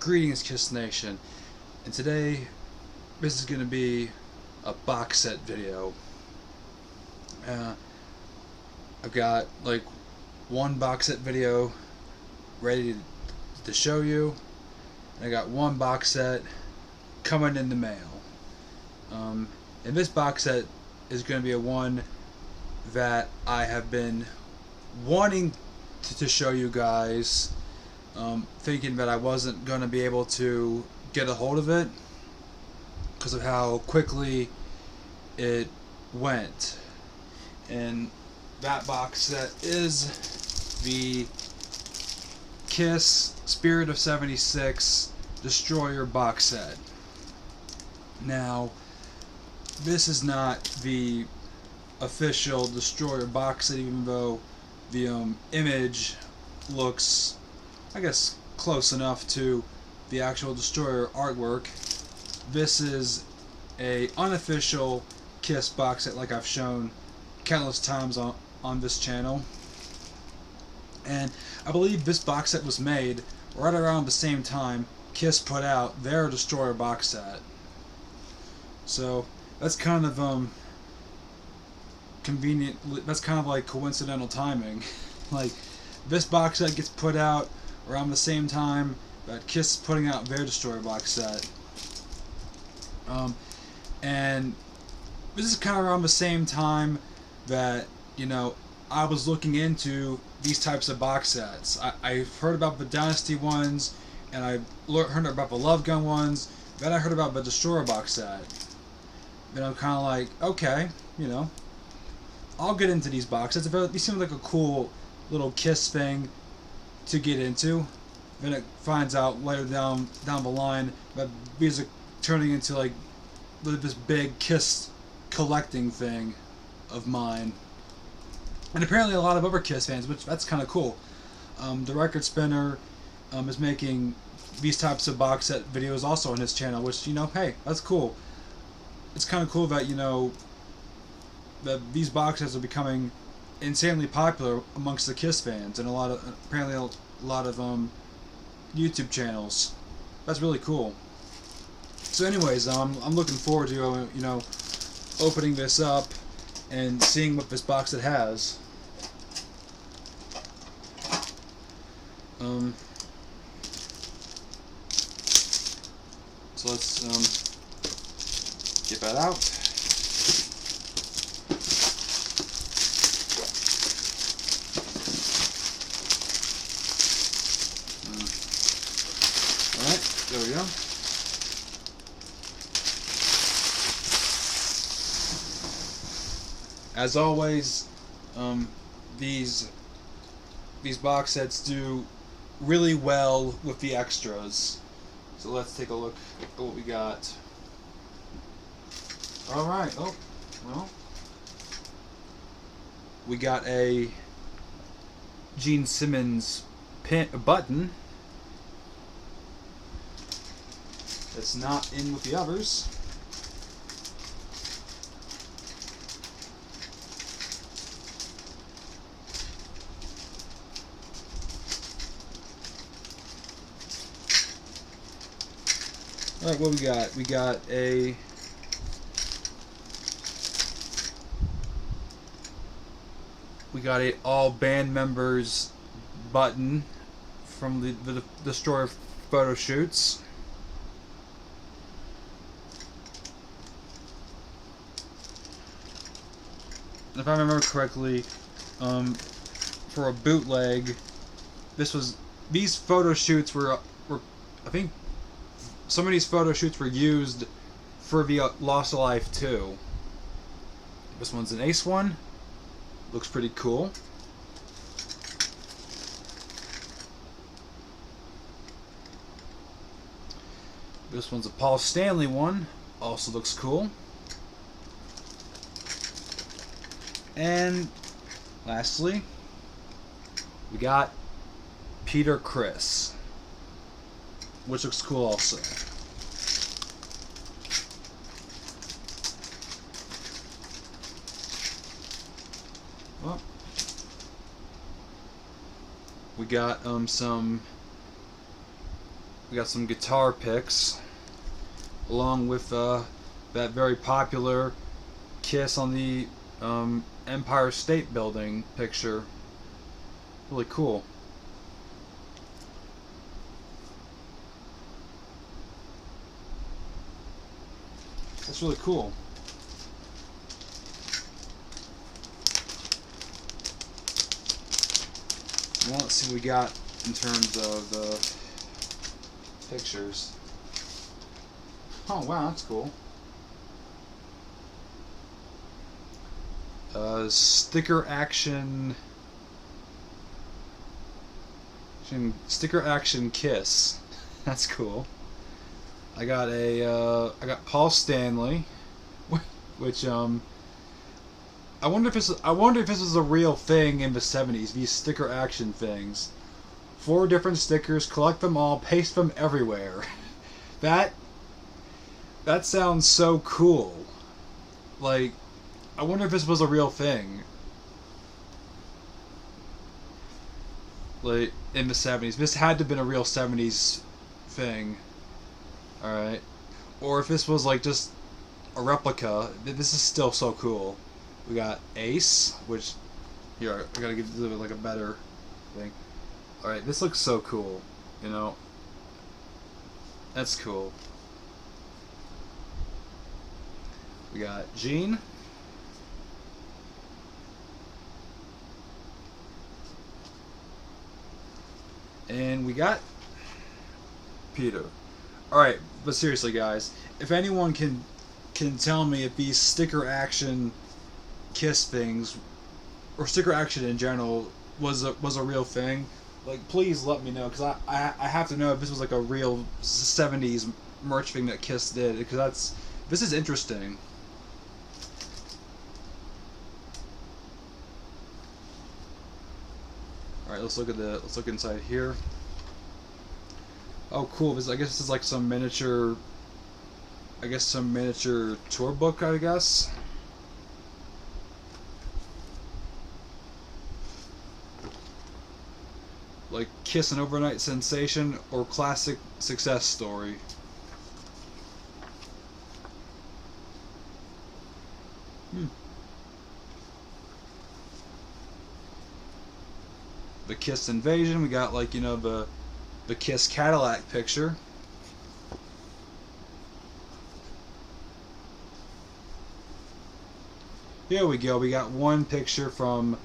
Greetings, Kiss Nation, and today this is going to be a box set video. I've got like one box set video ready to show you, and I got one box set coming in the mail. And this box set is going to be a one that I have been wanting to show you guys, thinking that I wasn't going to be able to get a hold of it because of how quickly it went. And that box set is the Kiss Spirit of 76 Destroyer box set. Now, this is not the official Destroyer box set, even though the image looks, I guess, close enough to the actual Destroyer artwork. This is a unofficial Kiss box set, like I've shown countless times on this channel. And I believe this box set was made right around the same time Kiss put out their Destroyer box set. So that's kind of convenient. That's kind of like coincidental timing. Like, this box set gets put out around the same time that Kiss is putting out their Destroyer box set. And this is kind of around the same time that, you know, I was looking into these types of box sets. I've heard about the Dynasty ones, and I heard about the Love Gun ones, then I heard about the Destroyer box set. Then I'm kind of like, okay, you know, I'll get into these box sets. These seem like a cool little Kiss thing to get into. Then it finds out later down the line that these are turning into like this big Kiss collecting thing of mine. And apparently a lot of other Kiss fans, which that's kind of cool. The Record Spinner is making these types of box set videos also on his channel, which, you know, hey, that's cool. It's kind of cool that, you know, that these box sets are becoming insanely popular amongst the Kiss fans, and apparently a lot of YouTube channels. That's really cool. So anyways, I'm looking forward to, you know, opening this up and seeing what this box set has. So let's get that out. Alright, there we go. As always, these box sets do really well with the extras. So let's take a look at what we got. Alright, oh, well, we got a Gene Simmons button that's not in with the others. Alright, what we got? We got a all band members button from the Destroyer photo shoots. If I remember correctly, for a bootleg, these photo shoots were I think some of these photo shoots were used for the Lost Alive 2. This one's an Ace one. Looks pretty cool. This one's a Paul Stanley one. Also looks cool. And lastly, we got Peter Criss, which looks cool also. Well, we got some We got some guitar picks, along with that very popular Kiss on the Empire State Building picture. Really cool. That's really cool. Well, let's see what we got in terms of pictures. Oh wow, that's cool. Sticker action Kiss. That's cool. I got Paul Stanley, which I wonder if this was a real thing in the 70s. These sticker action things. 4 different stickers, collect them all, paste them everywhere. That sounds so cool. Like, I wonder if this was a real thing. Like, in the 70s. This had to have been a real 70s thing. Alright. Or if this was like just a replica, this is still so cool. We got Ace, which, here, I gotta give it a little bit like a better thing. Alright, this looks so cool, you know. That's cool. We got Gene. And we got Peter. Alright, but seriously guys, if anyone can tell me if these sticker action Kiss things, or sticker action in general, was a real thing, like, please let me know, because I have to know if this was like a real 70s merch thing that Kiss did, because this is interesting. Alright, let's look inside here. Oh cool, I guess this is like some miniature tour book, I guess. Like Kiss an Overnight Sensation or Classic Success Story. The Kiss Invasion, we got like, you know, the Kiss Cadillac picture. Here we go, we got one picture from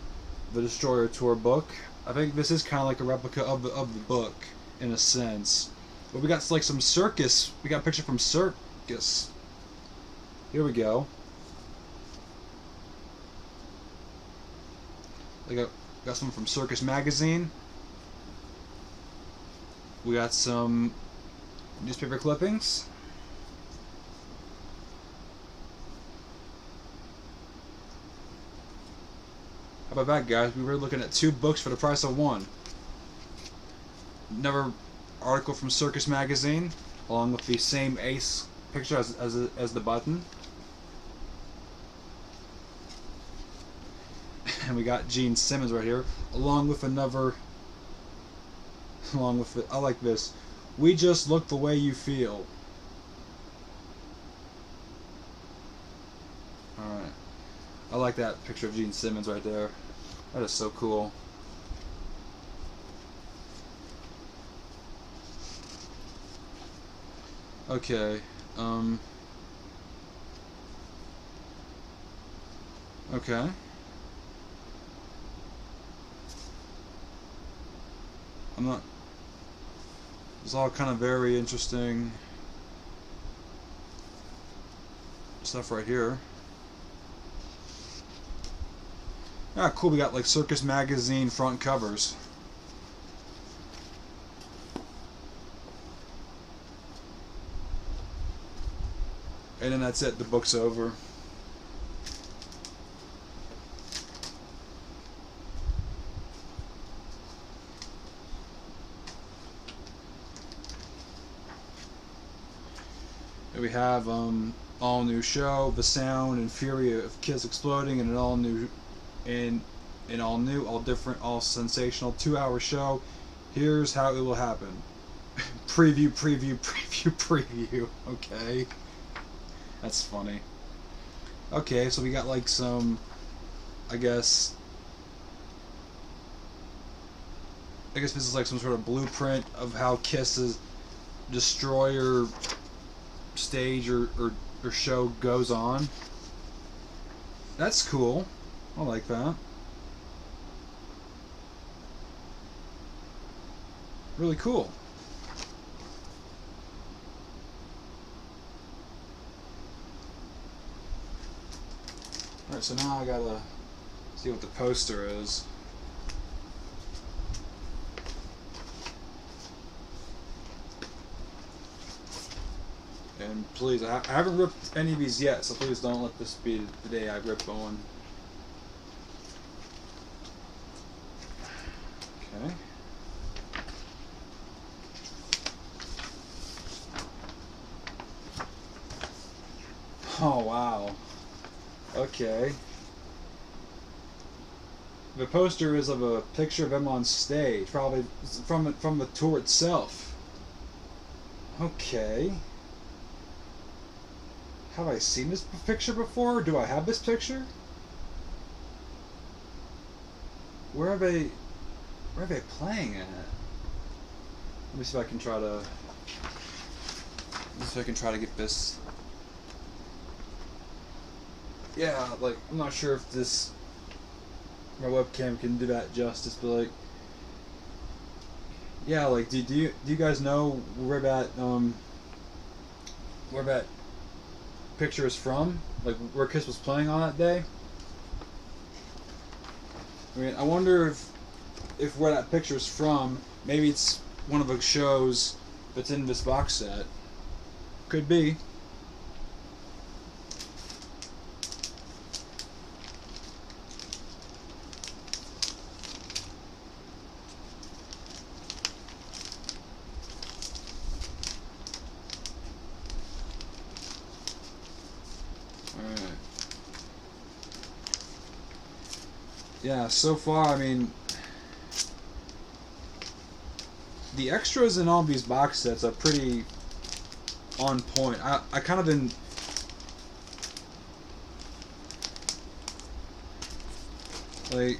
the Destroyer Tour book. I think this is kind of like a replica of the book, in a sense. But we got like some circus, we got a picture from Circus. Here we go. We got some from Circus Magazine. We got some newspaper clippings. How about that, guys? We were looking at 2 books for the price of 1. Another article from Circus Magazine, along with the same Ace picture as the button. And we got Gene Simmons right here, along with another. I like this. We just look the way you feel. Alright. I like that picture of Gene Simmons right there. That is so cool. Okay. Okay. I'm not. It's all kind of very interesting stuff right here. Ah, cool. We got like Circus Magazine front covers. And then that's it. The book's over. We have all new show, the sound and fury of Kiss exploding, and an all new, all different, all sensational 2-hour show. Here's how it will happen. preview, preview, preview, preview. Okay. That's funny. Okay, so we got like some, I guess this is like some sort of blueprint of how Kiss's Destroyer stage or show goes on. That's cool. I like that. Really cool. Alright, so now I gotta see what the poster is. And please, I haven't ripped any of these yet, so please don't let this be the day I rip one. Okay. Oh wow. Okay. The poster is of a picture of him on stage, probably from the tour itself. Okay. Have I seen this picture before? Do I have this picture? Where are they playing at? Let me see if I can try to. Let me see if I can try to get this. Yeah, like I'm not sure if my webcam can do that justice, but like, yeah, like do you guys know where that picture is from? Like where Kiss was playing on that day? I mean, I wonder if where that picture is from, maybe it's one of the shows that's in this box set. Could be. Yeah, so far, I mean, the extras in all these box sets are pretty on point. I kind of been like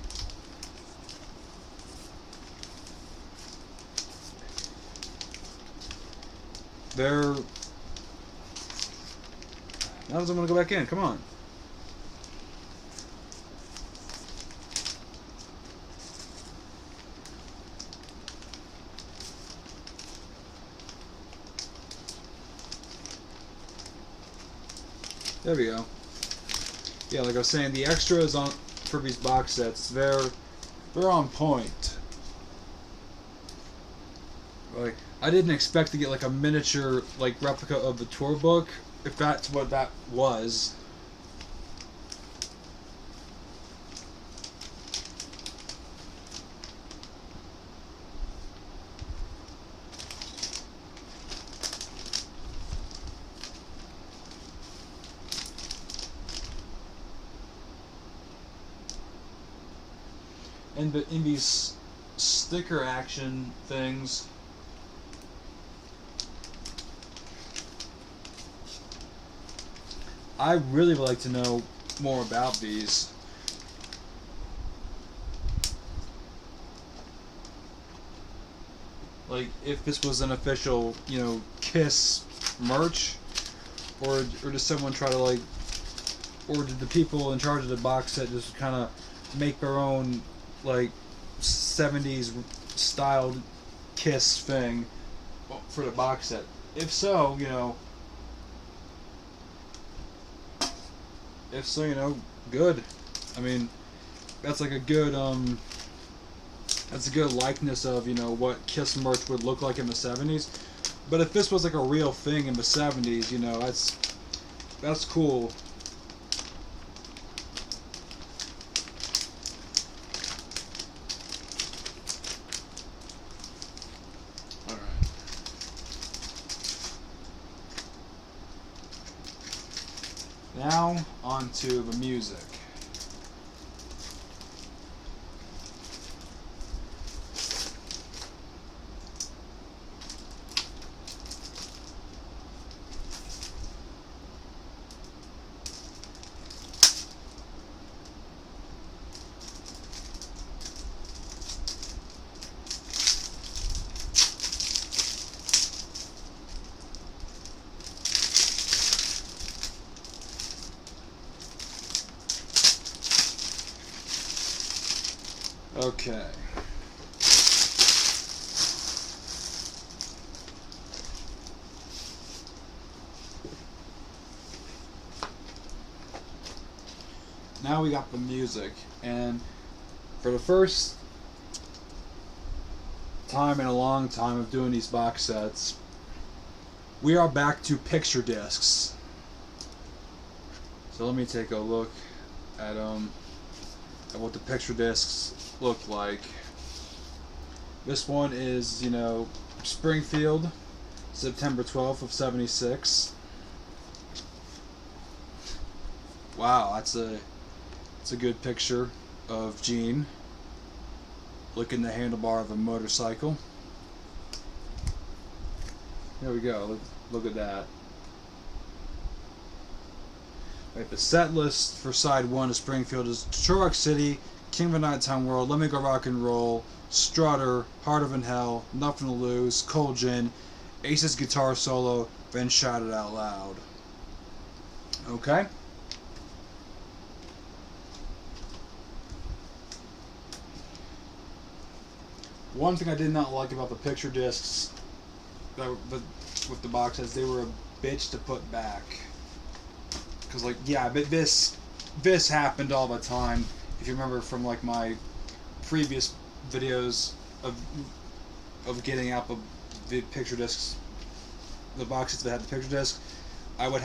they're now I'm gonna go back in. Come on. There we go. Yeah, like I was saying, the extras on for these box sets, they're on point. Like I didn't expect to get like a miniature like replica of the tour book, if that's what that was. And in these sticker action things, I really would like to know more about these. Like if this was an official, Kiss merch, or did someone try to like, or did the people in charge of the box set just kind of make their own like 70s styled Kiss thing for the box set? If so, good. I mean, that's like a good that's a good likeness of what Kiss merch would look like in the 70s. But if this was like a real thing in the 70s, that's cool. Now, on to the music. Okay. Now we got the music, and for the first time in a long time of doing these box sets, we are back to picture discs. So let me take a look at what the picture discs look like. This one is, Springfield, September 12th of 76. Wow, that's a good picture of Gene licking the handlebar of a motorcycle. There we go. Look at that. Right, the set list for side 1 of Springfield is Detroit City, King of the Nighttime World, Let Me Go Rock and Roll, Strutter, Heart of in Hell, Nothing to Lose, Cold Gin, Ace's guitar solo, then Shout It Out Loud. Okay? One thing I did not like about the picture discs with the box sets, they were a bitch to put back. Because, but this happened all the time. If you remember from, my previous videos of getting out the picture discs, the boxes that had the picture disc, I would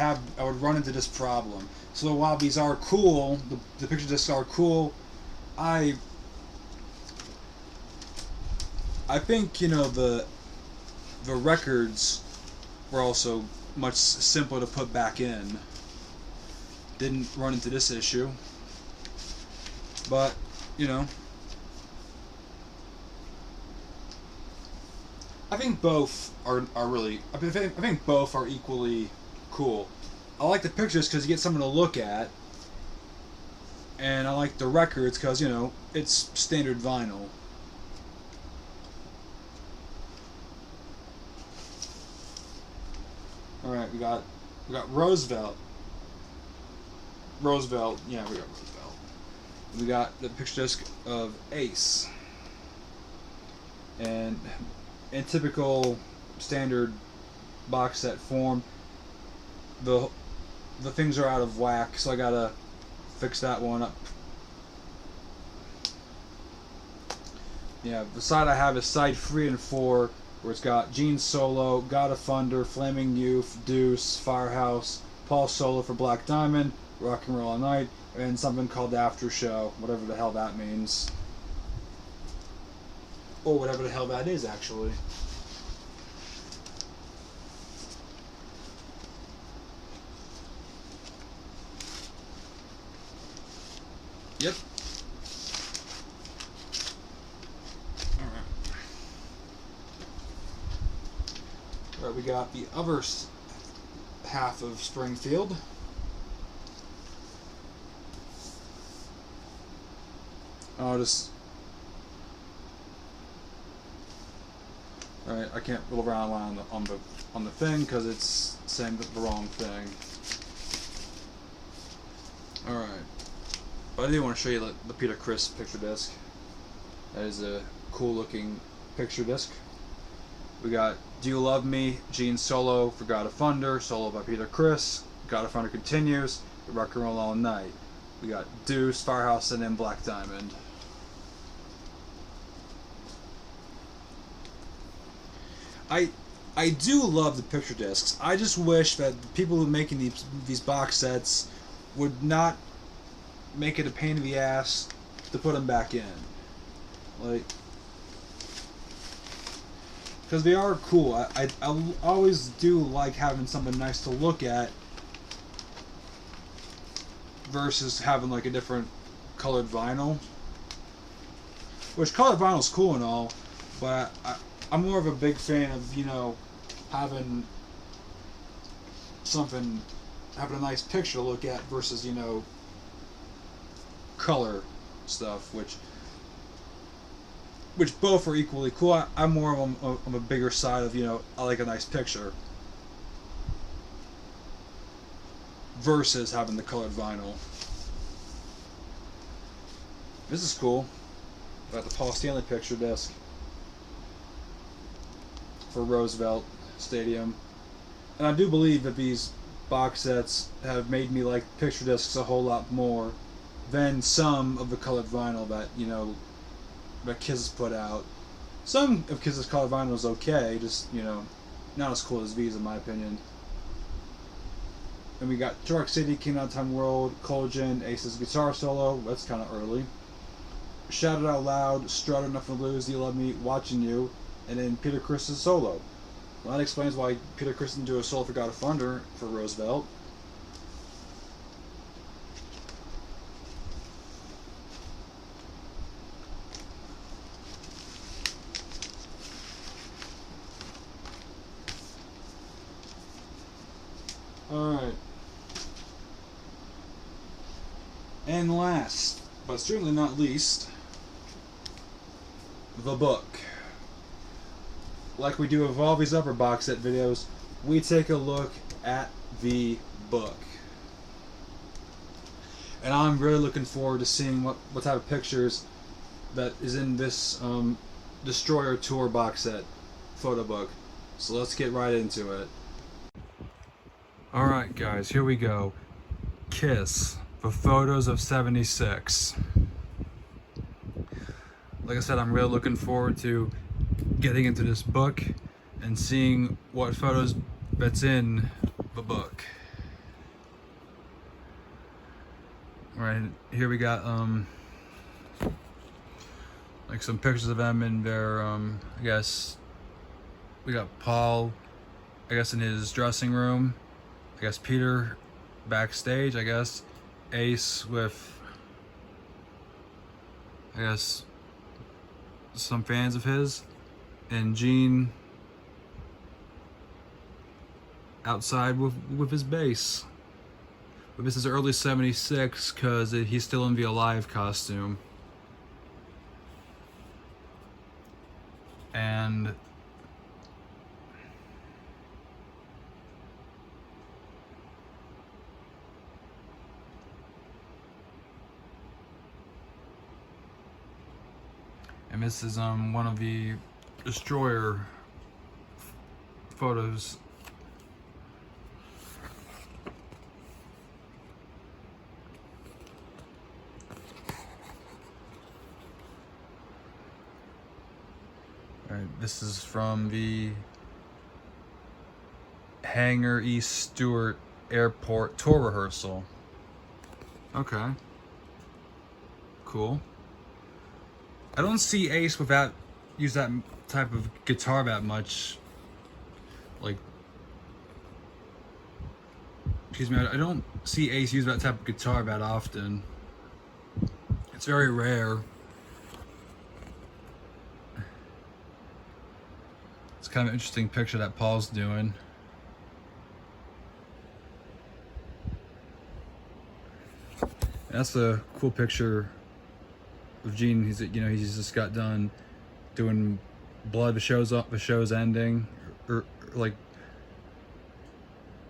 run into this problem. So while these are cool, the picture discs are cool, I think, the records were also much simpler to put back in. Didn't run into this issue. But, I think both are really, I think both are equally cool. I like the pictures because you get something to look at. And I like the records because, it's standard vinyl. Alright, we got Roosevelt. Yeah, we got Roosevelt. We got the picture disc of Ace. And in typical standard box set form, the things are out of whack, so I gotta fix that one up. Yeah, the side I have is side 3 and 4, where it's got Gene's solo, God of Thunder, Flaming Youth, Deuce, Firehouse, Paul's solo for Black Diamond, Rock and Roll All Night, and something called After Show, whatever the hell that means. Or whatever the hell that is, actually. Yep. Alright, we got the other half of Springfield. I'll just... Alright, I can't roll around on the thing because it's saying the wrong thing. Alright. But I do want to show you the Peter Criss picture disc. That is a cool looking picture disc. We got Do You Love Me, Gene solo for God of Thunder, solo by Peter Criss, God of Thunder continues, Rock and Roll All Night. We got Deuce, Firehouse, and then Black Diamond. I do love the picture discs. I just wish that the people who are making these box sets would not make it a pain in the ass to put them back in. Because they are cool. I always do like having something nice to look at versus having a different colored vinyl. Which colored vinyl is cool and all, but I'm more of a big fan of, having a nice picture to look at versus, color stuff, which both are equally cool. I'm more of a bigger side of, I like a nice picture versus having the colored vinyl. This is cool. Got the Paul Stanley picture disc for Roosevelt Stadium. And I do believe that these box sets have made me like picture discs a whole lot more than some of the colored vinyl that, you know, that Kiss put out. Some of Kiss's colored vinyl is okay, just, you know, not as cool as these in my opinion. And we got Dark City, King Out Time World, Colgin, Ace's guitar solo, that's kind of early. Shout It Out Loud, Strutter, Nothing to Lose, You Love Me, Watching You, and then Peter Criss's solo. Well, that explains why Peter Criss didn't do a solo for God of Thunder for Roosevelt. Alright. And last, but certainly not least, the book. Like we do with all these other box set videos, we take a look at the book. And I'm really looking forward to seeing what type of pictures that is in this Destroyer Tour box set photo book. So let's get right into it. Alright guys, here we go. Kiss, the photos of 76. Like I said, I'm really looking forward to getting into this book and seeing what photos that's in the book. Alright, here we got like some pictures of them in their I guess we got Paul, I guess, in his dressing room. I guess Peter backstage, I guess Ace with, I guess, some fans of his, and Gene outside with his bass. But this is early 76 because he's still in the Alive costume. And this is one of the Destroyer photos. Alright, this is from the Hangar East Stewart Airport tour rehearsal. Okay. Cool. I don't see Ace without use that type of guitar that much. Like, excuse me, I don't see Ace use that type of guitar that often. It's very rare. It's kind of an interesting picture that Paul's doing. That's a cool picture of Gene. He's, you know, he's just got done doing Blood. The show's ending, or like,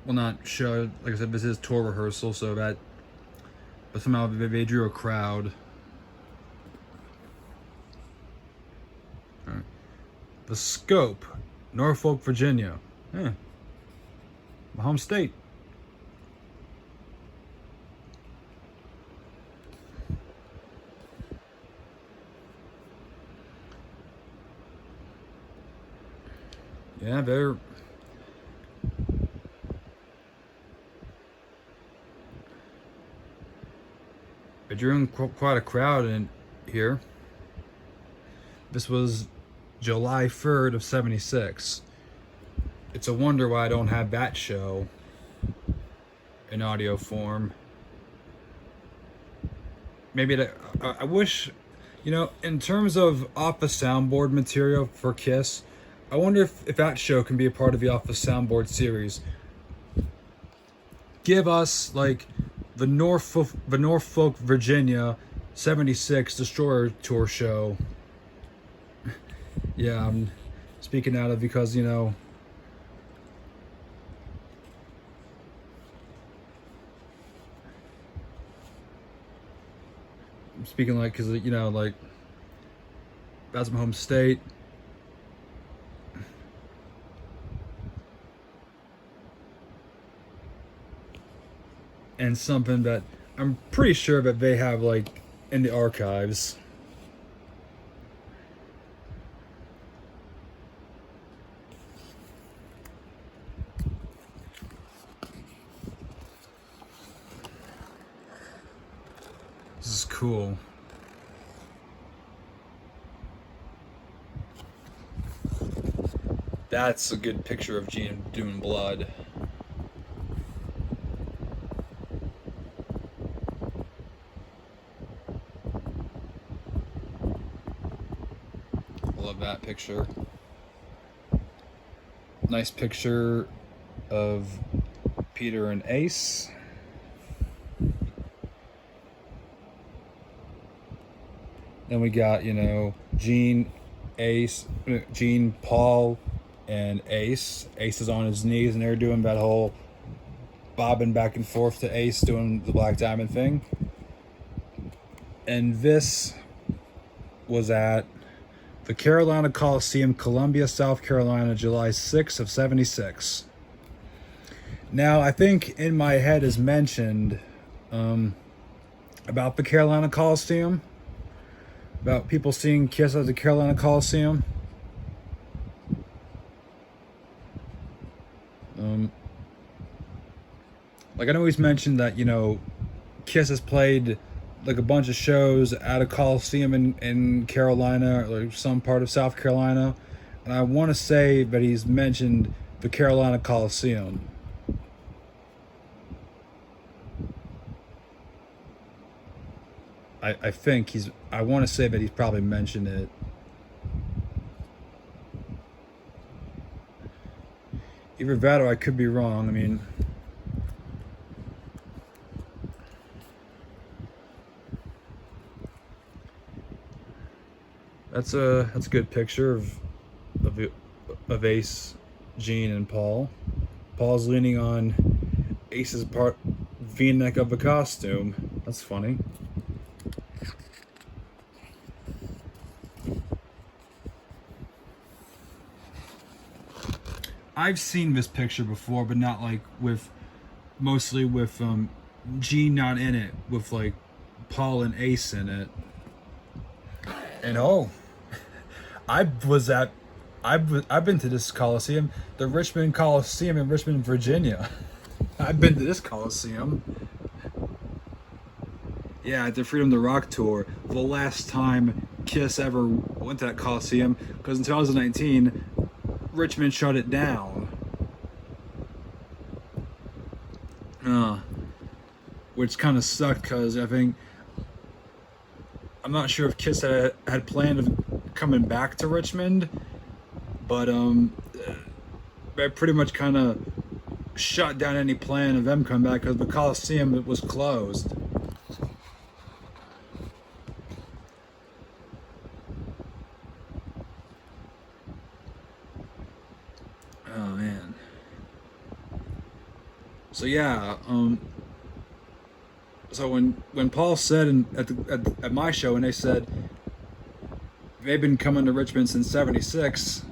well, not show. Like I said, this is tour rehearsal, so that, but somehow they drew a crowd. All right. The Scope, Norfolk, Virginia. Yeah, my home state. Yeah, they're drawing quite a crowd in here. This was July 3rd of 76. It's a wonder why I don't have that show in audio form. Maybe I wish, you know, in terms of off the soundboard material for Kiss, I wonder if that show can be a part of the Off the Soundboard series. Give us like the Norfolk, Virginia 76 Destroyer Tour show. Yeah, I'm speaking out of because, you know, I'm speaking like because, you know, like That's my home state. And something that I'm pretty sure that they have like in the archives. This is cool. That's a good picture of Gene doing blood. Love that picture. Nice picture of Peter and Ace. Then we got, you know, Gene, Ace, Gene, Paul, and Ace. Ace is on his knees and they're doing that whole bobbing back and forth to Ace doing the Black Diamond thing. And this was at the Carolina Coliseum, Columbia, South Carolina, July 6th of 76. Now, I think in my head is mentioned about the Carolina Coliseum, about people seeing Kiss at the Carolina Coliseum. Like I know he's mentioned that, you know, Kiss has played like a bunch of shows at a Coliseum in Carolina, or like some part of South Carolina, and I want to say that he's mentioned the Carolina Coliseum. I think I want to say that he's probably mentioned it. Either that or I could be wrong. I mean, that's a good picture of Ace, Gene, and Paul. Paul's leaning on Ace's part V-neck of the costume. That's funny. I've seen this picture before, but not like mostly with Gene not in it, with like Paul and Ace in it. And I've been to this Coliseum, the Richmond Coliseum in Richmond, Virginia. I've been to this Coliseum. Yeah, at the Freedom to Rock tour, the last time Kiss ever went to that Coliseum, because in 2019, Richmond shut it down. Which kind of sucked, because I'm not sure if Kiss had planned of coming back to Richmond, but they pretty much kind of shut down any plan of them coming back because the Coliseum was closed. Oh man. So yeah, so when Paul said at my show, and they said they've been coming to Richmond since '76,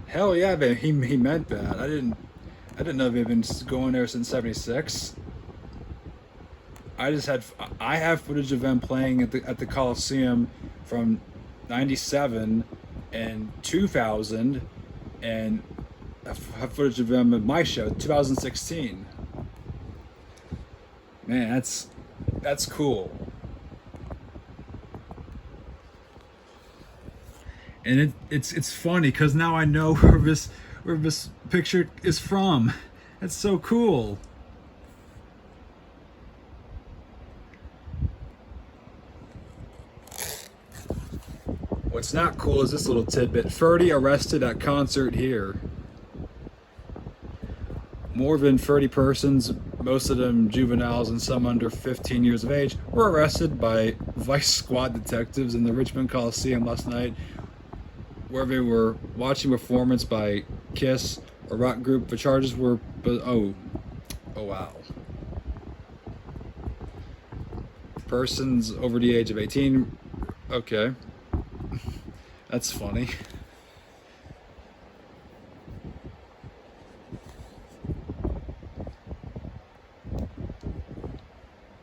hell yeah, he meant that. I didn't know they've been going there since '76. I have footage of them playing at the Coliseum from '97 and 2000, and I have footage of them at my show 2016. Man, that's cool. And it's funny because now I know where this picture is from. That's so cool. What's not cool is this little tidbit. 30 arrested at concert here. More than 30 persons, most of them juveniles and some under 15 years of age, were arrested by Vice Squad detectives in the Richmond Coliseum last night, where they were watching a performance by Kiss, a rock group. The charges were, oh wow. Persons over the age of 18, okay. That's funny.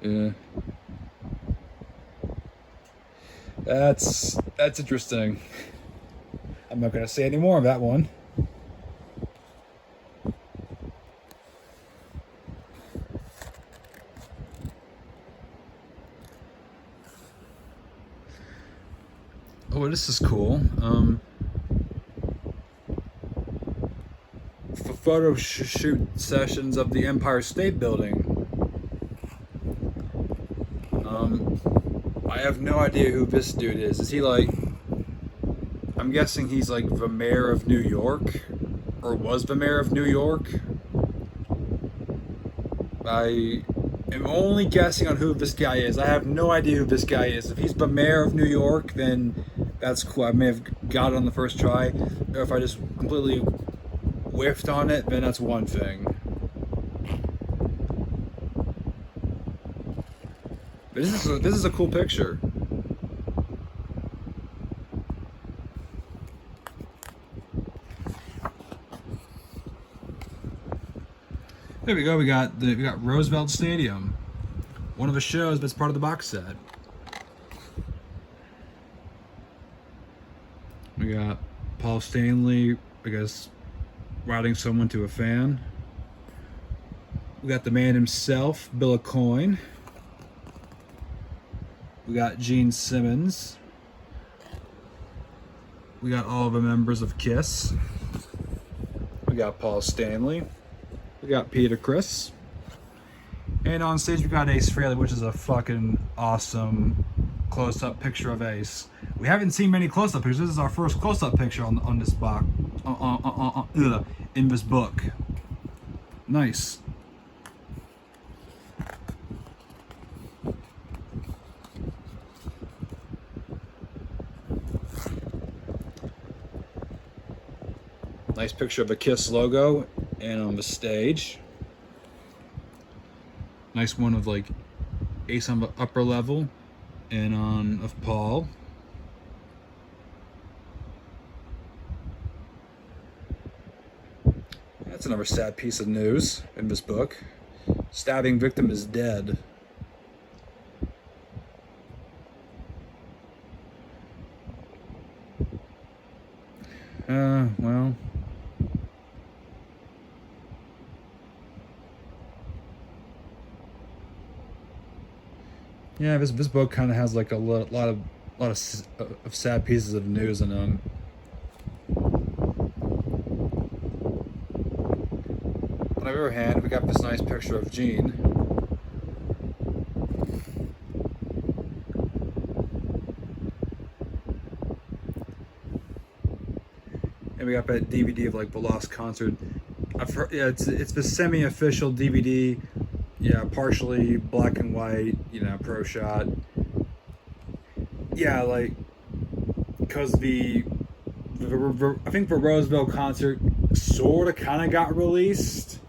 Yeah. That's interesting. I'm not gonna say any more of that one. Oh, this is cool. Photo shoot sessions of the Empire State Building. I have no idea who this dude is. Is he like... I'm guessing he's like the mayor of New York? Or was the mayor of New York? I am only guessing on who this guy is. I have no idea who this guy is. If he's the mayor of New York, then that's cool. I may have got it on the first try. Or if I just completely whiffed on it, then that's one thing. But this is a cool picture. There we go. We got Roosevelt Stadium, one of the shows that's part of the box set. We got Paul Stanley, I guess, routing someone to a fan. We got the man himself, Bill Coyne. We got Gene Simmons. We got all the members of KISS. We got Paul Stanley. We got Peter Criss. And on stage we got Ace Frehley, which is a fucking awesome close-up picture of Ace. We haven't seen many close-up pictures. This is our first close-up picture on this box, in this book. Nice. Nice picture of a KISS logo and on the stage. Nice one of like Ace on the upper level and on of Paul. That's another sad piece of news in this book. Stabbing victim is dead. Well. Yeah, this book kind of has like a lot of sad pieces of news in them. On the other hand, we got this nice picture of Gene. And we got that DVD of like the Lost Concert. I've heard, yeah, it's the semi-official DVD. Yeah, partially black and white, you know, pro shot. Yeah, like, because I think the Roseville concert sort of kind of got released.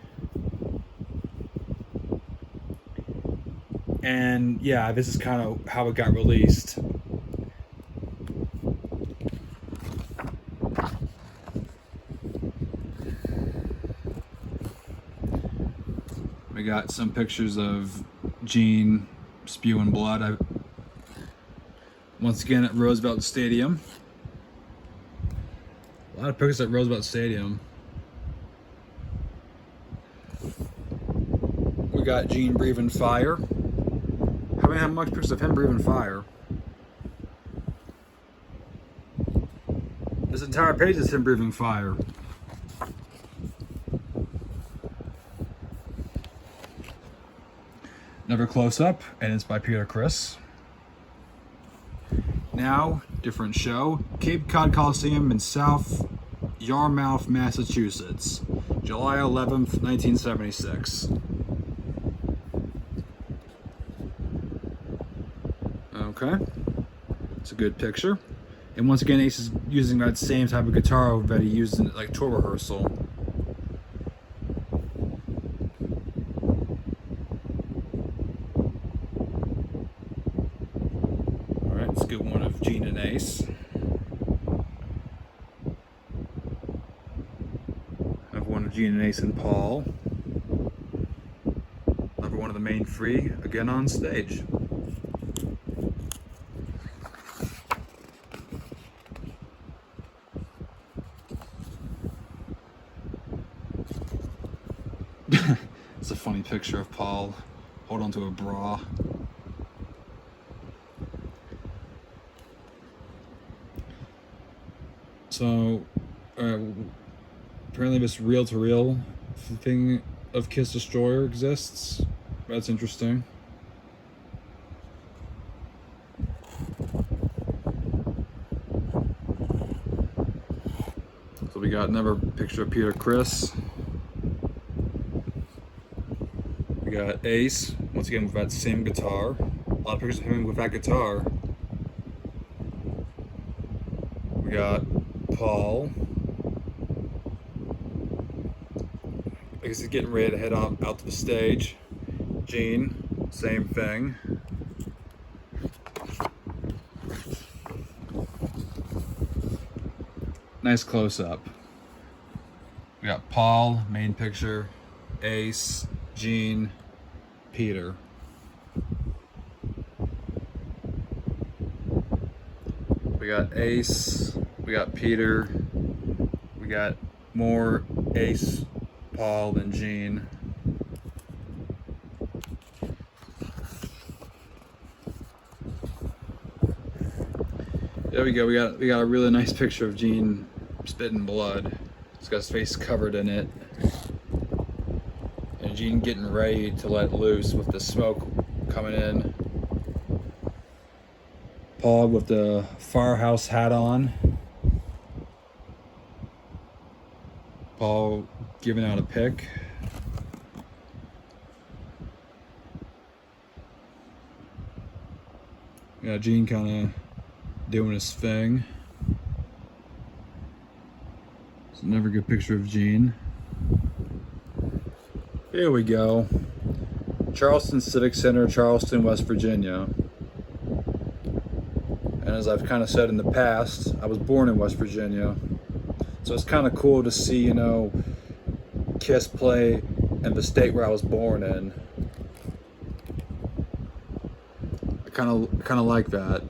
And yeah, this is kind of how it got released. We got some pictures of Gene spewing blood. Once again at Roosevelt Stadium. A lot of pictures at Roosevelt Stadium. We got Gene breathing fire. Haven't had much pictures of him breathing fire. This entire page is him breathing fire. Another close-up, and it's by Peter Criss. Now, different show. Cape Cod Coliseum in South Yarmouth, Massachusetts. July 11th, 1976. Okay. It's a good picture. And once again, Ace is using that same type of guitar that he used in like tour rehearsal. Let's get one of Gene and Ace. Gene and Ace and Paul. Another one of the main three, again on stage. It's a funny picture of Paul holding onto a bra. So, apparently this reel-to-reel thing of Kiss Destroyer exists. That's interesting. So we got another picture of Peter Criss. We got Ace, once again with that same guitar. A lot of pictures of him with that guitar. We got Paul. I guess he's getting ready to head out to the stage. Gene, same thing. Nice close-up. We got Paul, main picture, Ace, Gene, Peter. We got Ace, we got Peter, we got more Ace, Paul, and Gene. There we go. We got a really nice picture of Gene spitting blood. He's got his face covered in it, and Gene getting ready to let loose with the smoke coming in. Paul with the firehouse hat on. Paul giving out a pick. Yeah, Gene kind of doing his thing. It's another good picture of Gene. Here we go. Charleston Civic Center, Charleston, West Virginia. And as I've kind of said in the past, I was born in West Virginia. So it's kind of cool to see, you know, Kiss play in the state where I was born in. I kind of like that.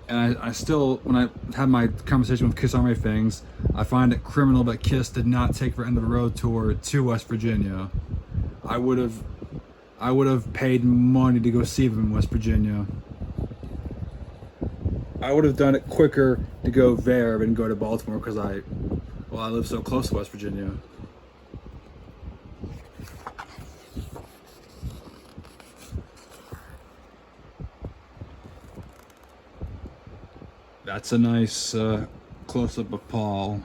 And I still, when I had my conversation with Kiss Army things, I find it criminal that Kiss did not take their End of the Road tour to West Virginia. I would have paid money to go see them in West Virginia. I would have done it quicker to go there than go to Baltimore because I live so close to West Virginia. That's a nice close-up of Paul.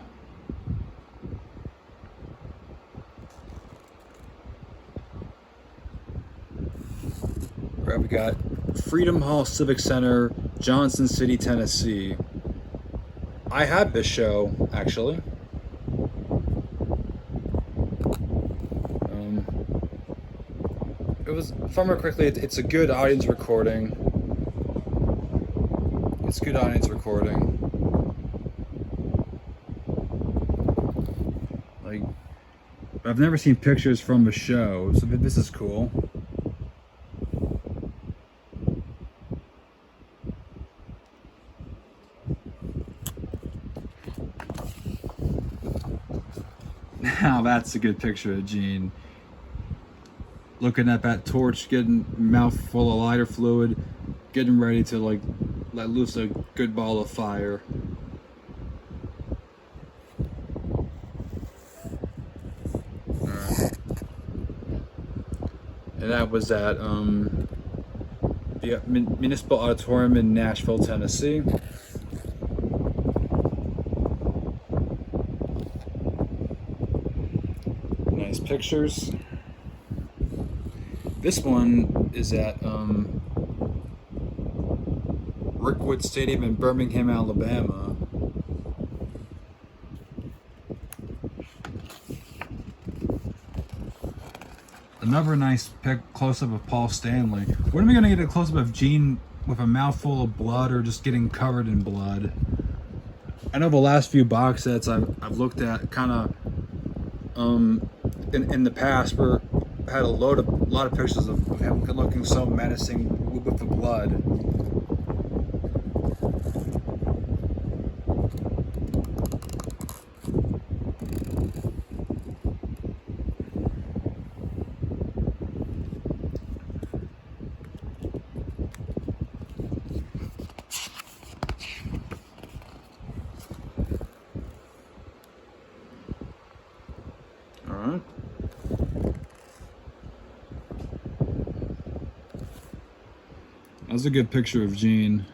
Right, we got Freedom Hall Civic Center, Johnson City, Tennessee. I had this show, actually. It was, if I remember correctly, it's a good audience recording. It's good audience recording. Like, I've never seen pictures from the show, so this is cool. Now that's a good picture of Gene. Looking at that torch, getting mouth full of lighter fluid, getting ready to like let loose a good ball of fire. And that was at the Municipal Auditorium in Nashville, Tennessee. Nice pictures. This one is at Rickwood Stadium in Birmingham, Alabama. Another nice close-up of Paul Stanley. When are we going to get a close-up of Gene with a mouthful of blood or just getting covered in blood? I know the last few box sets I've looked at kind of in the past were had a lot of pictures of him looking so menacing with the blood. All right. That's a good picture of Gene.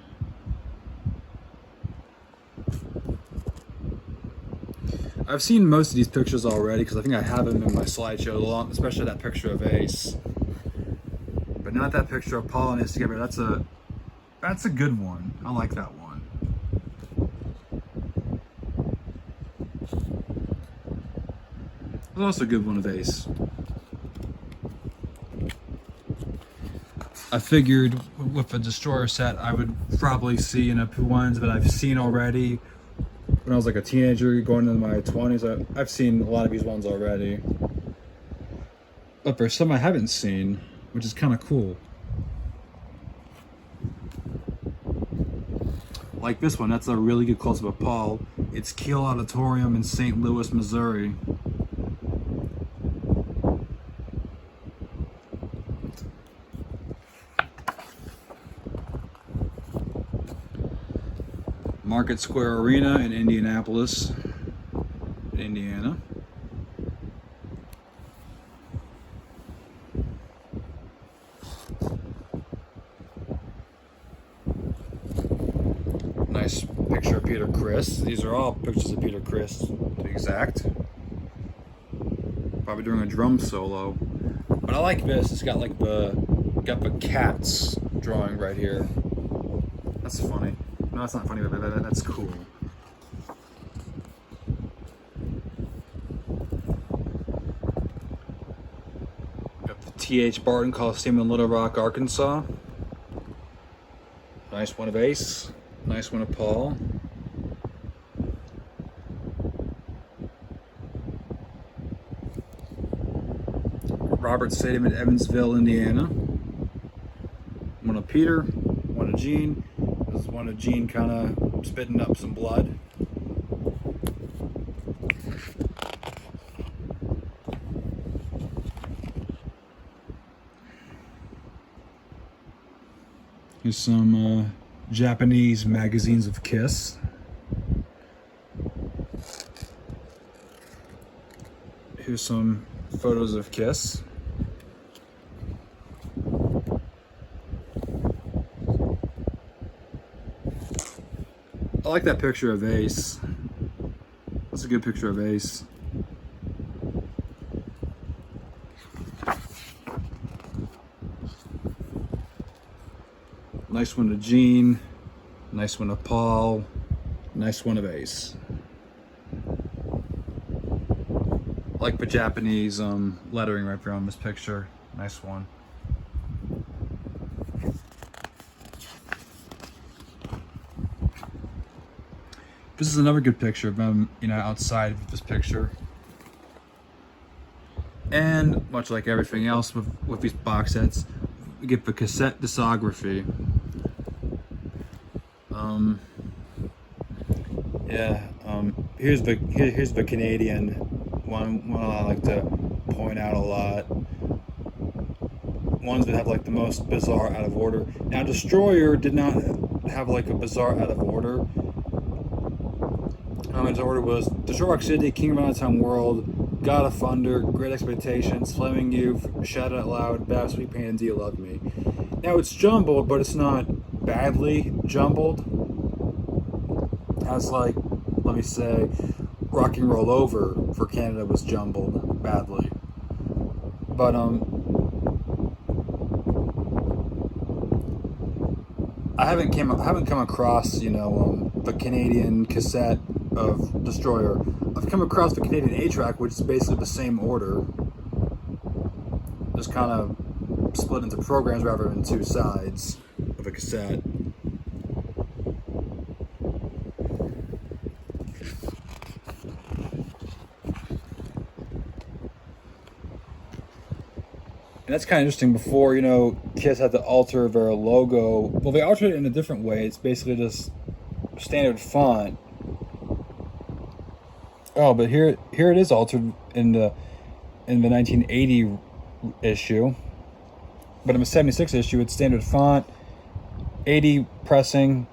I've seen most of these pictures already because I think I have them in my slideshow, especially that picture of Ace. But not that picture of Paul and Ace together. That's a good one. I like that one. There's also a good one of Ace. I figured with a Destroyer set I would probably see enough ones that I've seen already. When I was like a teenager going into my 20s, I've seen a lot of these ones already. But there's some I haven't seen, which is kind of cool. Like this one, that's a really good close-up of Paul. It's Kiel Auditorium in St. Louis, Missouri. Market Square Arena in Indianapolis, Indiana. Nice picture of Peter Criss. These are all pictures of Peter Criss, to be exact. Probably doing a drum solo. But I like this. It's got like got the cats drawing right here. That's funny. No, that's not funny, but that's cool. Got the T.H. Barton Coliseum in Little Rock, Arkansas. Nice one of Ace. Nice one of Paul. Robert Stadium in Evansville, Indiana. One of Peter, one of Gene. This is one of Gene kind of spitting up some blood. Here's some Japanese magazines of Kiss. Here's some photos of Kiss. I like that picture of Ace. That's a good picture of Ace. Nice one of Gene. Nice one of Paul. Nice one of Ace. I like the Japanese lettering right there on this picture. Nice one. This is another good picture of them, outside of this picture. And much like everything else with these box sets, we get the cassette discography. Here's the Canadian one I like to point out a lot. Ones that have like the most bizarre out of order. Now Destroyer did not have like a bizarre out of order. His order was Destroy Rock City, King of Mountain Town World, God of Thunder, Great Expectations, Flaming Youth, Shout It Out Loud, Bad Sweet Pain, and Do You Love Me. Now it's jumbled, but it's not badly jumbled. As like, let me say, Rock and Roll Over for Canada was jumbled badly. But I haven't come across the Canadian cassette of Destroyer. I've come across the Canadian 8-track, which is basically the same order, just kind of split into programs rather than two sides of a cassette. And that's kind of interesting. Before, you know, Kiss had to alter their logo. Well, they altered it in a different way. It's basically just standard font. Oh, but here it is altered in the 1980 issue. But in the 76 issue, it's standard font, 80 pressing.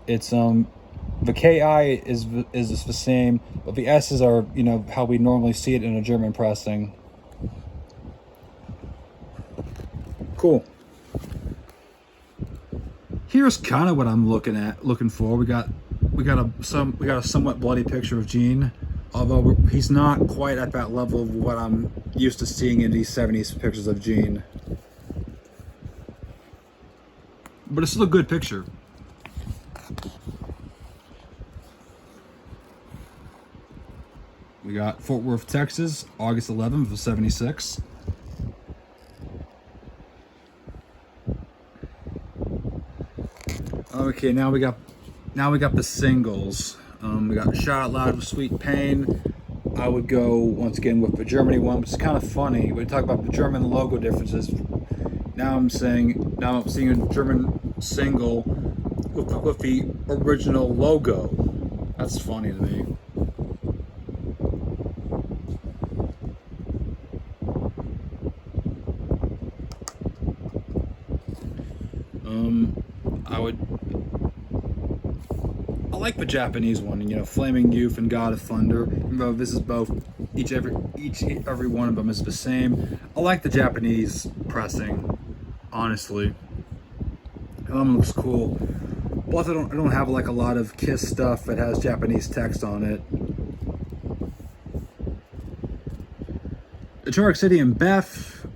It's the KI is the same, but the S's are, you know, how we normally see it in a German pressing. Cool. Here's kind of what I'm looking for. We got a somewhat bloody picture of Gene, although he's not quite at that level of what I'm used to seeing in these 70s pictures of Gene. But it's still a good picture. We got Fort Worth, Texas, August 11th of 76. Okay, now we got the singles. We got Shout Out Loud with Sweet Pain. I would go once again with the Germany one, which is kind of funny. We talk about the German logo differences. Now I'm seeing a German single with the original logo. That's funny to me. I like the Japanese one, you know, Flaming Youth and God of Thunder. Even though this is both, every one of them is the same. I like the Japanese pressing, honestly. Looks cool. Plus, I don't have like a lot of Kiss stuff that has Japanese text on it. Detroit City and Beth.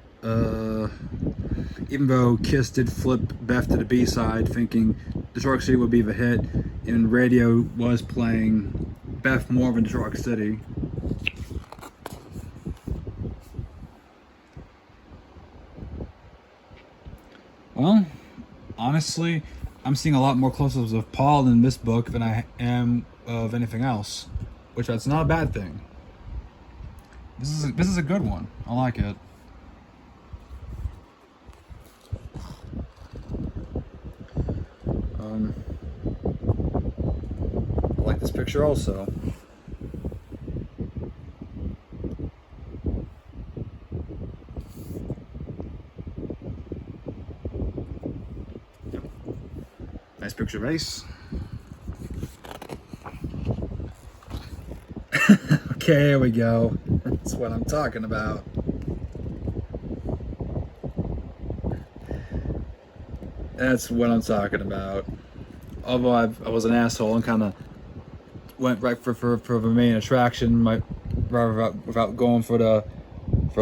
Even though Kiss did flip Beth to the B-side, thinking Detroit City would be the hit, and radio was playing Beth more than Detroit City. Well, honestly, I'm seeing a lot more close-ups of Paul in this book than I am of anything else, which that's not a bad thing. This is a good one. I like it. I like this picture also. Nice picture of Ace. Okay, here we go. That's what I'm talking about. That's what I'm talking about. Although I was an asshole and kind of went right for the main attraction, without going for the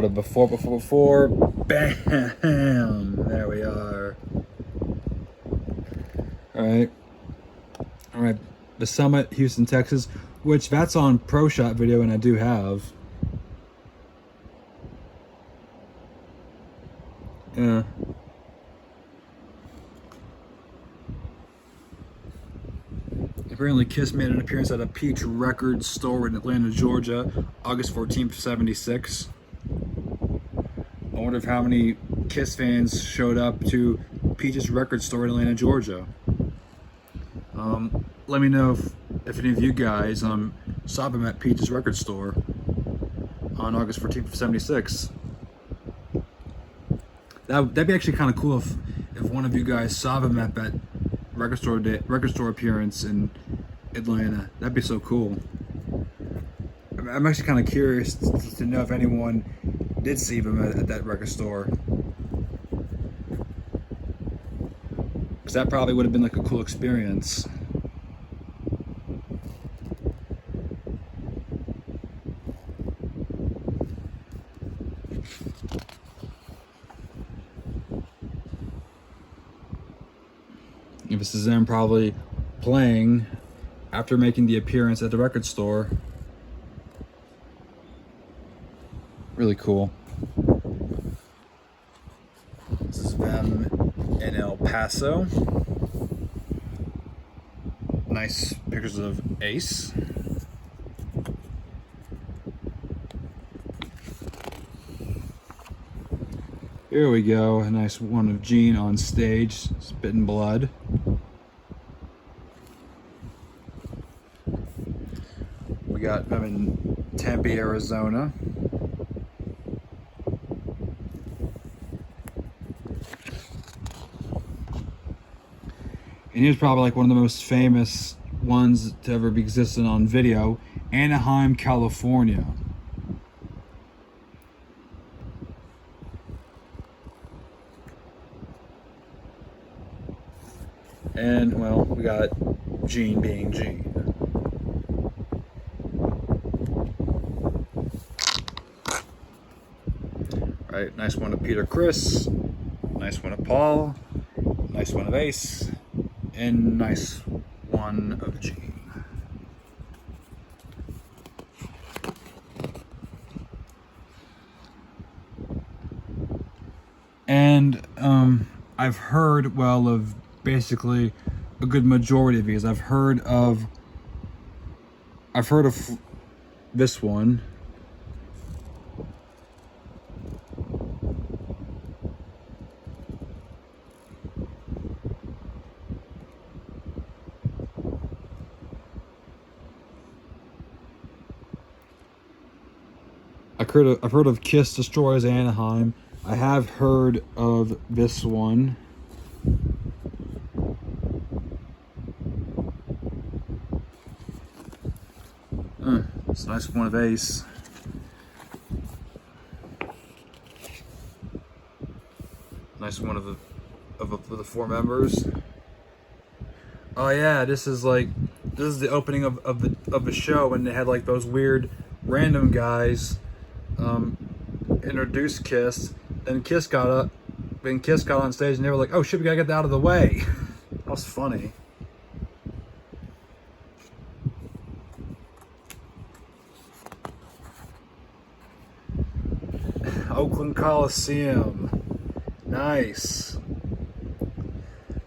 before. Bam! There we are. All right. The Summit, Houston, Texas, which that's on Pro Shot Video, and I do have. Yeah. Apparently, Kiss made an appearance at a Peach Records store in Atlanta, Georgia, August 14th, 76. I wonder if how many Kiss fans showed up to Peach's Record store in Atlanta, Georgia. Let me know if any of you guys saw them at Peach's Record store on August 14th of 76. That'd be actually kind of cool if one of you guys saw them at that record store appearance in Atlanta. That'd be so cool. I'm actually kind of curious to know if anyone did see them at that record store, because that probably would have been like a cool experience. This is them probably playing after making the appearance at the record store. Really cool. This is them in El Paso. Nice pictures of Ace. Here we go, a nice one of Gene on stage, spitting blood. We got them in Tempe, Arizona. And here's probably like one of the most famous ones to ever be existed on video, Anaheim, California. And, well, we got Gene being Gene. Alright, nice one of Peter Chris, nice one of Paul, nice one of Ace, and nice one of Gene. And I've heard, well, of basically a good majority of these. I've heard of this one. I've heard of Kiss Destroys Anaheim. I have heard of this one. It's a nice one of Ace. Nice one of the four members. Oh yeah, this is the opening of the show, and they had like those weird random guys introduce Kiss. Then Kiss got up. Then Kiss got on stage, and they were like, "Oh shit, we gotta get that out of the way." That was funny. Oakland Coliseum, nice.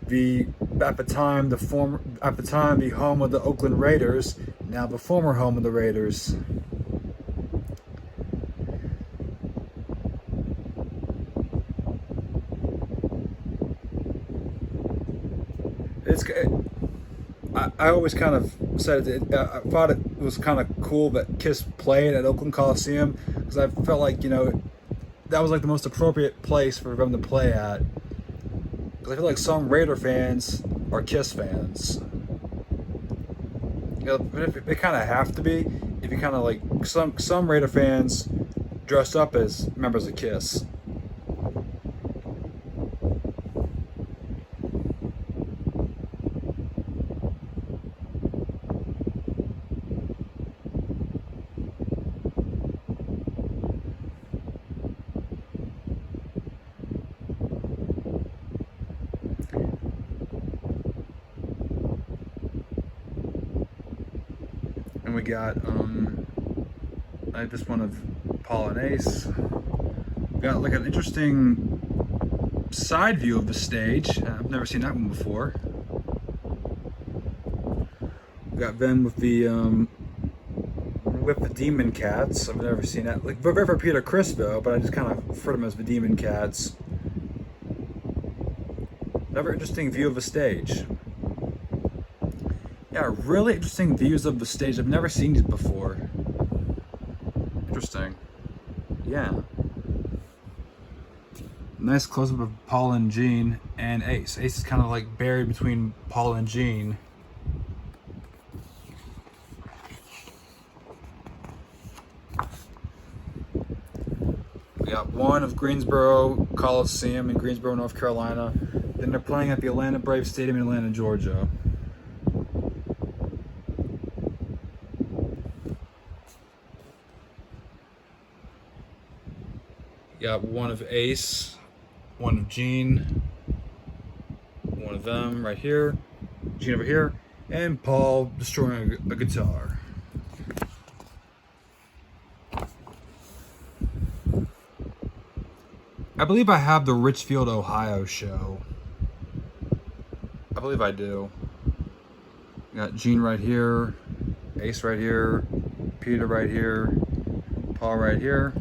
At the time the home of the Oakland Raiders, now the former home of the Raiders. I always kind of said I thought it was kind of cool that Kiss played at Oakland Coliseum, because I felt like, you know, that was like the most appropriate place for them to play at. Because I feel like some Raider fans are Kiss fans. You know, they kind of have to be. If you kind of like some Raider fans dressed up as members of Kiss. And we got this one of Paul and Ace. We got like an interesting side view of the stage. I've never seen that one before. We got them with the Demon Cats. I've never seen that. Like very for Peter Chris though, but I just kind of refer to them as the Demon Cats. Another interesting view of the stage. Yeah, really interesting views of the stage. I've never seen these before. Interesting. Yeah. Nice close-up of Paul and Gene and Ace. Ace is kind of like buried between Paul and Gene. We got one of Greensboro Coliseum in Greensboro, North Carolina. Then they're playing at the Atlanta Braves Stadium in Atlanta, Georgia. Got one of Ace, one of Gene, one of them right here, Gene over here, and Paul destroying a guitar. I believe I have the Richfield, Ohio show. I believe I do. Got Gene right here, Ace right here, Peter right here, Paul right here.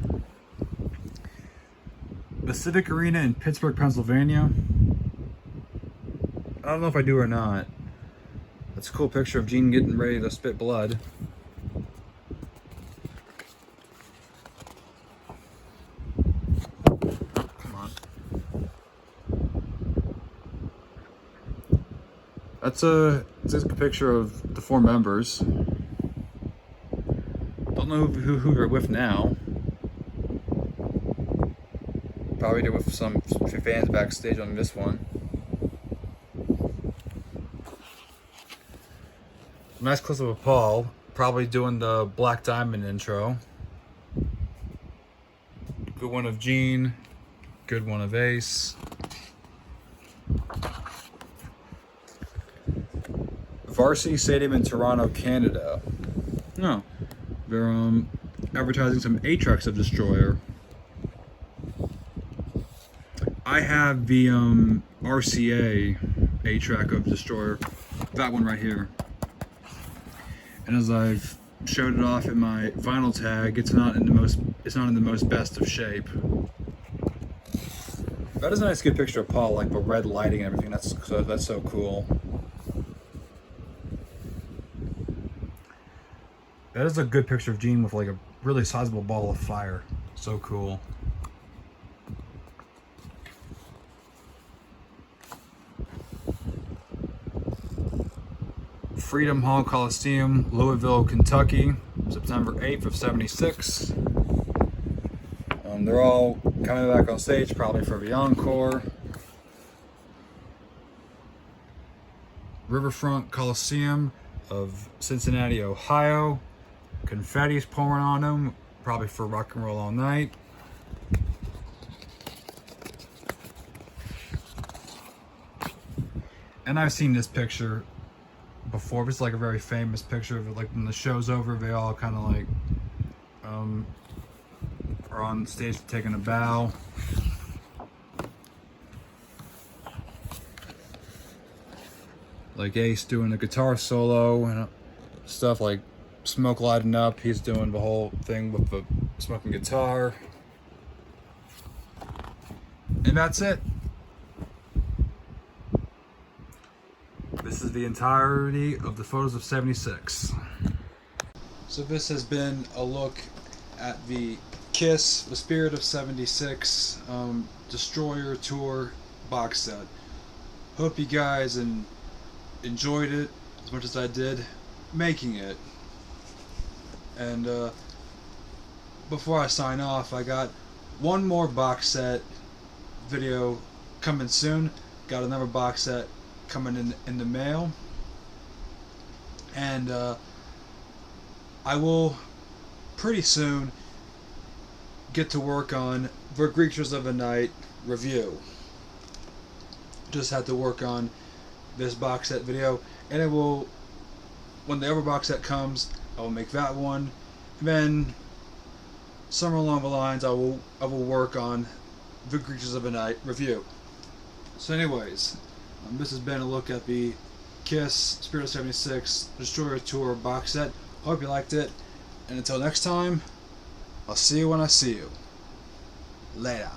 Pacific Arena in Pittsburgh, Pennsylvania. I don't know if I do or not. That's a cool picture of Gene getting ready to spit blood. Come on. That's a picture of the 4 members. Don't know who they're with now. Probably they're with some fans backstage on this one. Nice close up of Paul, probably doing the Black Diamond intro. Good one of Gene, good one of Ace. Varsity Stadium in Toronto, Canada. No, they're advertising some 8-tracks of Destroyer. I have the RCA 8-track of Destroyer, that one right here. And as I've showed it off in my vinyl tag, it's not in the most best of shape. That is a nice good picture of Paul, like the red lighting and everything. That's so cool. That is a good picture of Gene with like a really sizable ball of fire. So cool. Freedom Hall Coliseum, Louisville, Kentucky, September 8th of '76. They're all coming back on stage probably for the encore. Riverfront Coliseum of Cincinnati, Ohio. Confetti's pouring on them, probably for Rock and Roll All Night. And I've seen this picture before. It's like a very famous picture of it. Like when the show's over, they all kind of like are on stage taking a bow. Like Ace doing a guitar solo and stuff, like Smoke lighting up. He's doing the whole thing with the smoking guitar. And that's it. This is the entirety of the photos of '76. So this has been a look at the Kiss, The Spirit of '76 Destroyer Tour box set. Hope you guys enjoyed it as much as I did making it. And before I sign off, I got one more box set video coming soon. Got another box set coming in the mail, and I will pretty soon get to work on the Creatures of the Night review. Just had to work on this box set video, and it will, when the other box set comes, I will make that one, and then somewhere along the lines I will work on the Creatures of the Night review. So anyways, this has been a look at the Kiss Spirit of '76 Destroyer Tour box set. Hope you liked it, and until next time, I'll see you when I see you. Later.